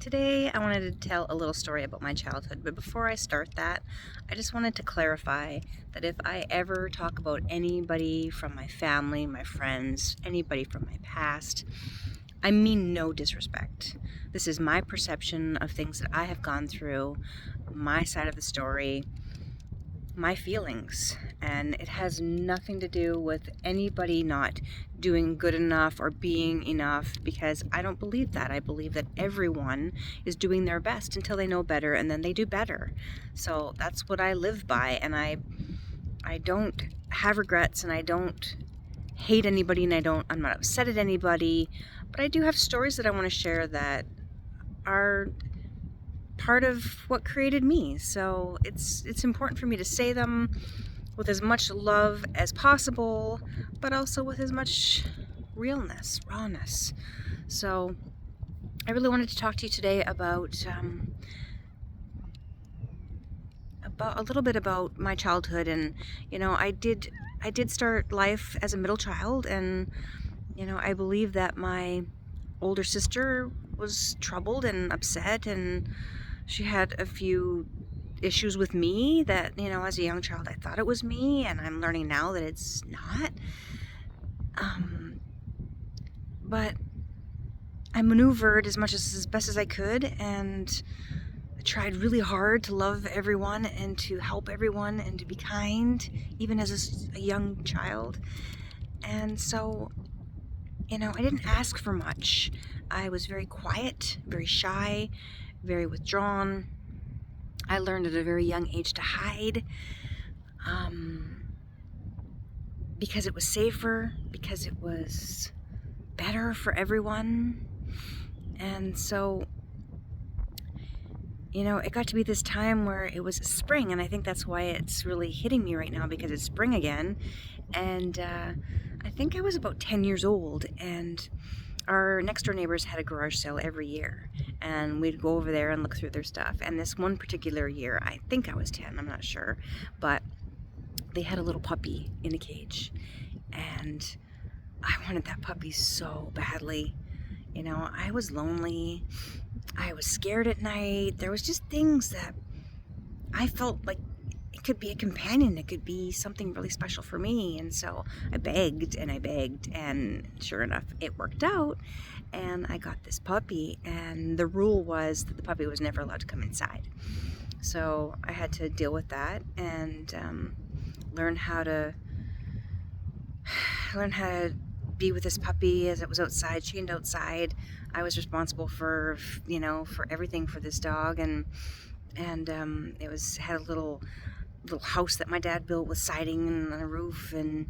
Today, I wanted to tell a little story about my childhood, but before I start that, I just wanted to clarify that if I ever talk about anybody from my family, my friends, anybody from my past, I mean no disrespect. This is my perception of things that I have gone through, my side of the story, my feelings, and it has nothing to do with anybody not doing good enough or being enough, because I don't believe that. I believe that everyone is doing their best until they know better, and then they do better. So that's what I live by, and I don't have regrets, and I don't hate anybody, and I'm not upset at anybody, but I do have stories that I want to share that are part of what created me. So it's important for me to say them with as much love as possible, but also with as much realness, rawness. So I really wanted to talk to you today about a little bit about my childhood. And I did start life as a middle child, and I believe that my older sister was troubled and upset, and she had a few issues with me that, as a young child, I thought it was me, and I'm learning now that it's not. But I maneuvered as best as I could, and I tried really hard to love everyone and to help everyone and to be kind, even as a young child. And so, I didn't ask for much. I was very quiet, very shy, very withdrawn. I learned at a very young age to hide, because it was safer, because it was better for everyone. And so, it got to be this time where it was spring, and I think that's why it's really hitting me right now, because it's spring again. And I think I was about 10 years old, and our next door neighbors had a garage sale every year, and we'd go over there and look through their stuff. And this one particular year, I think I was 10, I'm not sure, but they had a little puppy in a cage, and I wanted that puppy so badly. I was lonely, I was scared at night. There was just things that I felt like it could be a companion, it could be something really special for me. And so I begged and I begged, and sure enough, it worked out, and I got this puppy. And the rule was that the puppy was never allowed to come inside. So I had to deal with that and learn how to be with this puppy as it was outside, chained outside. I was responsible for everything for this dog, and had a little house that my dad built with siding and a roof, and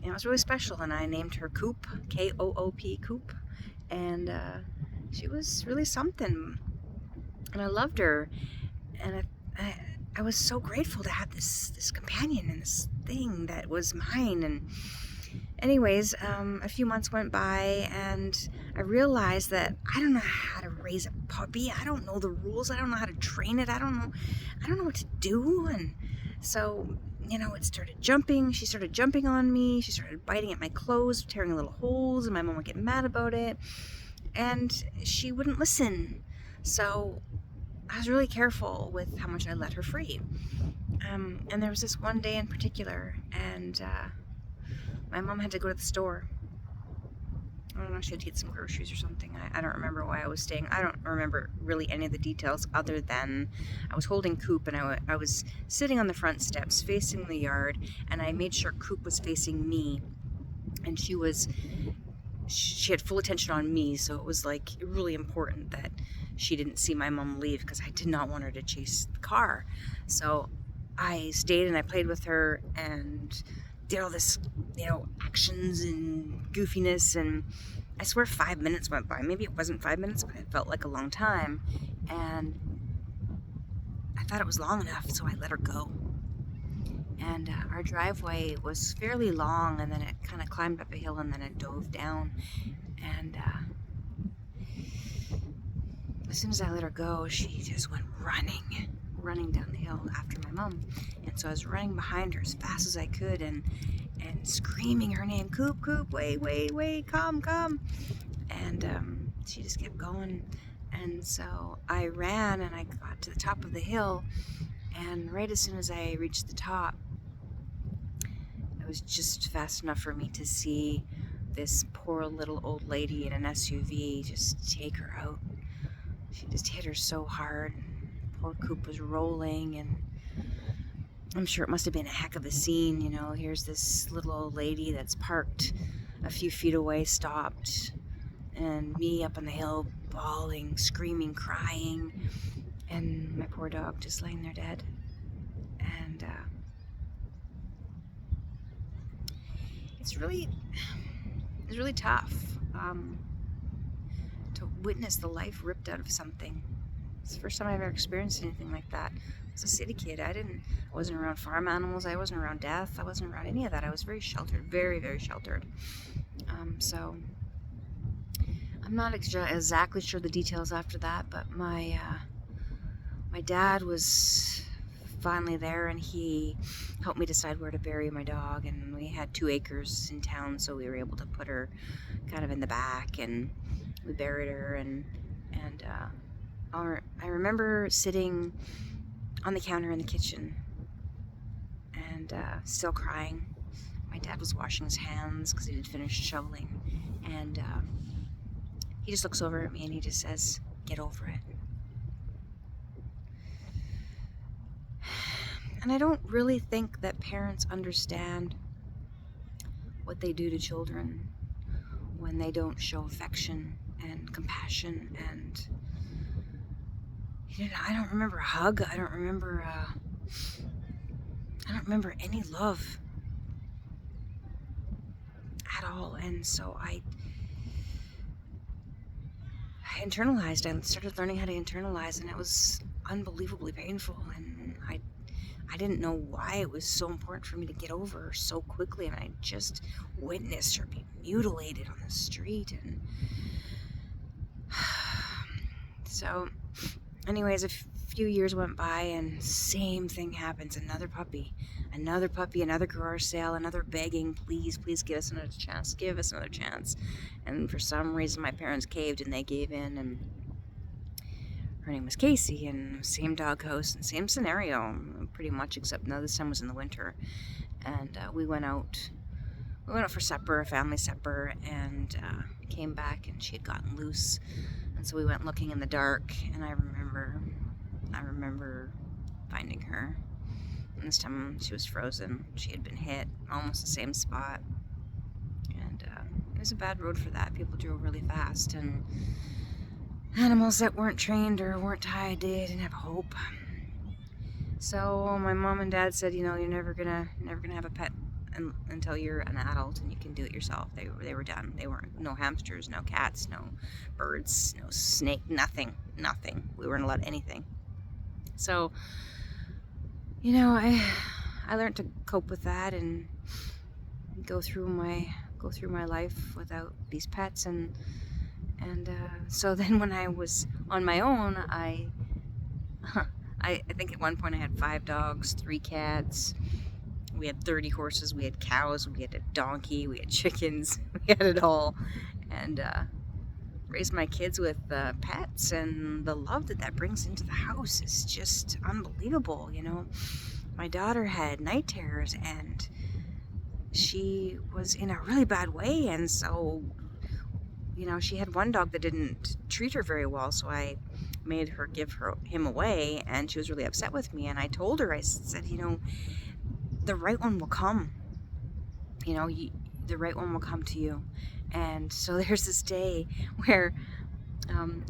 it was really special. And I named her Koop, Koop, Koop, and she was really something, and I loved her, and I was so grateful to have this companion and this thing that was mine. And anyways, a few months went by, and I realized that I don't know how to raise a puppy. I don't know the rules. I don't know how to train it. I don't know what to do. And so, it started jumping. She started jumping on me. She started biting at my clothes, tearing little holes, and my mom would get mad about it. And she wouldn't listen. So I was really careful with how much I let her free. And there was this one day in particular, and my mom had to go to the store. I don't know, she had to get some groceries or something. I don't remember why I was staying. I don't remember really any of the details, other than I was holding Coop, and I was sitting on the front steps facing the yard, and I made sure Coop was facing me, and she had full attention on me. So it was like really important that she didn't see my mom leave, because I did not want her to chase the car. So I stayed and I played with her and did all this, actions and goofiness. And I swear 5 minutes went by. Maybe it wasn't 5 minutes, but it felt like a long time. And I thought it was long enough, so I let her go. And our driveway was fairly long, and then it kind of climbed up a hill, and then it dove down. And as soon as I let her go, she just went running down the hill after my mom. And so I was running behind her as fast as I could, and screaming her name, Coop, Coop, wait, come. And she just kept going, And so I ran and I got to the top of the hill, and right as soon as I reached the top, it was just fast enough for me to see this poor little old lady in an SUV just take her out. She just hit her so hard. Poor Koop was rolling, and I'm sure it must have been a heck of a scene. You know, here's this little old lady that's parked a few feet away, stopped, and me up on the hill bawling, screaming, crying, and my poor dog just laying there dead. And it's really tough to witness the life ripped out of something. It's the first time I've ever experienced anything like that. As a city kid, I wasn't around farm animals, I wasn't around death, I wasn't around any of that. I was very sheltered, very, very sheltered. So I'm not exactly sure the details after that, but my dad was finally there, and he helped me decide where to bury my dog, and we had 2 acres in town, so we were able to put her kind of in the back, and we buried her. And I remember sitting on the counter in the kitchen and still crying. My dad was washing his hands because he had finished shoveling, and he just looks over at me and he just says, "Get over it." And I don't really think that parents understand what they do to children when they don't show affection and compassion. And I don't remember a hug. I don't remember any love at all. And so I internalized. I started learning how to internalize, and it was unbelievably painful. And I didn't know why it was so important for me to get over her so quickly. And I just witnessed her be mutilated on the street. And so anyways, a few years went by, and same thing happens. Another puppy, another garage sale, another begging, please give us another chance. And for some reason my parents caved and they gave in, and her name was Casey, and same doghouse and same scenario pretty much, except now this time was in the winter. And we went out for supper, a family supper, and came back and she had gotten loose. And so we went looking in the dark, and I remember finding her. And this time she was frozen. She had been hit almost the same spot. And it was a bad road for that. People drove really fast, and animals that weren't trained or weren't tied, they didn't have hope. So my mom and dad said, you're never gonna have a pet until you're an adult and you can do it yourself. They were done. They weren't, no hamsters, no cats, no birds, no snake, nothing. We weren't allowed anything. So, I learned to cope with that and go through my life without these pets. And so then when I was on my own, I think at one point I had 5 dogs, 3 cats. We had 30 horses, we had cows, we had a donkey, we had chickens, we had it all. And raised my kids with pets, and the love that brings into the house is just unbelievable. My daughter had night terrors, and she was in a really bad way, and so she had one dog that didn't treat her very well, so I made her give him away, and she was really upset with me. And I told her, I said, the right one will come. The right one will come to you. And so there's this day where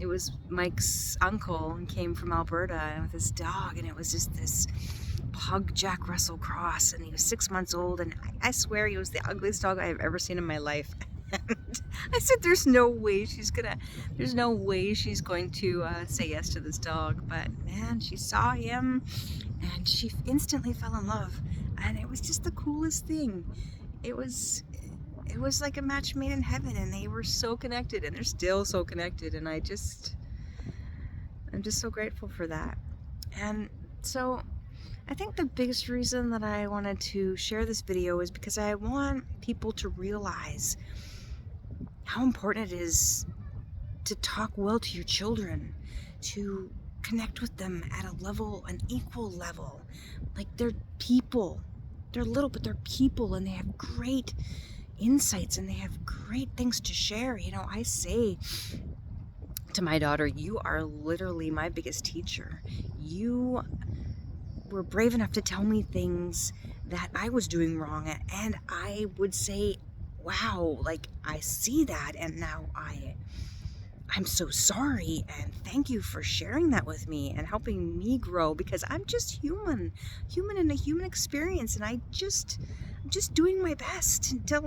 it was Mike's uncle came from Alberta with his dog, and it was just this pug Jack Russell Cross, and he was 6 months old, and I swear he was the ugliest dog I have ever seen in my life. And I said, there's no way she's going to say yes to this dog. But man, she saw him and she instantly fell in love, and it was just the coolest thing. It was like a match made in heaven, and they were so connected, and they're still so connected, and I'm just so grateful for that. And so I think the biggest reason that I wanted to share this video is because I want people to realize how important it is to talk well to your children, to connect with them at a level, an equal level. Like, they're people. They're little, but they're people, and they have great insights, and they have great things to share. You know, I say to my daughter, you are literally my biggest teacher. You were brave enough to tell me things that I was doing wrong, and I would say, wow, like, I see that, and now I'm so sorry, and thank you for sharing that with me and helping me grow, because I'm just human in a human experience, and I'm just doing my best until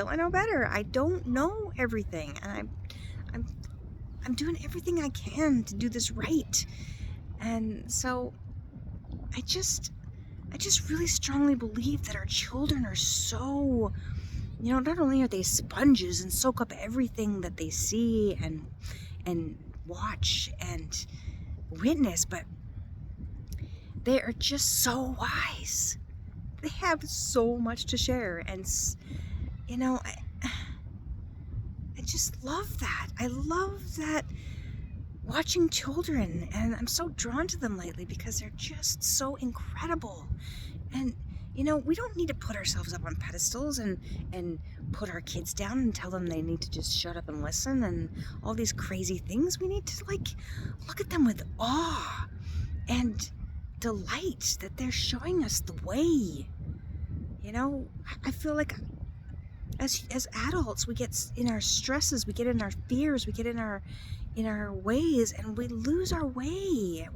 I know better. I don't know everything, and I'm doing everything I can to do this right. And so I just really strongly believe that our children are so, not only are they sponges and soak up everything that they see and watch and witness, but they are just so wise. They have so much to share, and I just love that. I love that, watching children, and I'm so drawn to them lately because they're just so incredible. And we don't need to put ourselves up on pedestals and put our kids down and tell them they need to just shut up and listen and all these crazy things. We need to look at them with awe and delight that they're showing us the way. I feel like as adults, we get in our stresses, we get in our fears, we get in our ways, and we lose our way.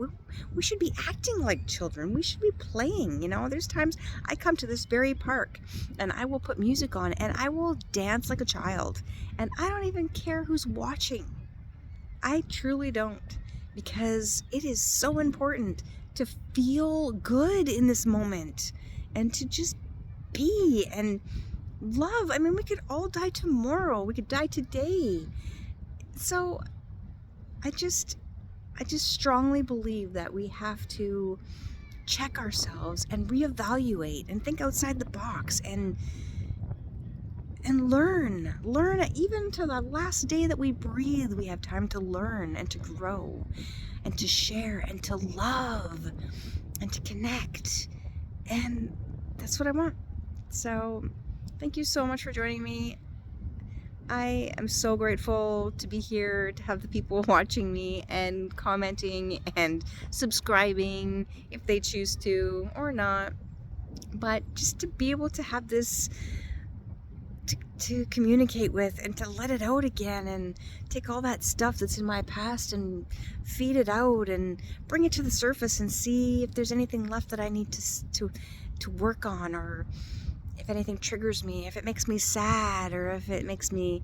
We should be acting like children. We should be playing. There's times I come to this very park and I will put music on and I will dance like a child, and I don't even care who's watching. I truly don't, because it is so important to feel good in this moment and to just be and love. I mean, we could all die tomorrow. We could die today. So I just strongly believe that we have to check ourselves and reevaluate and think outside the box and learn even to the last day that we breathe. We have time to learn and to grow and to share and to love and to connect, and that's what I want. So thank you so much for joining me. I am so grateful to be here, to have the people watching me and commenting and subscribing if they choose to or not. But just to be able to have this to communicate with and to let it out again and take all that stuff that's in my past and feed it out and bring it to the surface and see if there's anything left that I need to work on, or if anything triggers me, if it makes me sad, or if it makes me,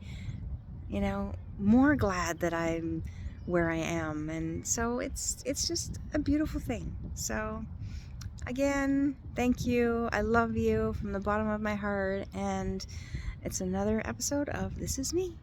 more glad that I'm where I am. And so it's just a beautiful thing. So again, thank you. I love you from the bottom of my heart. And it's another episode of This Is Me.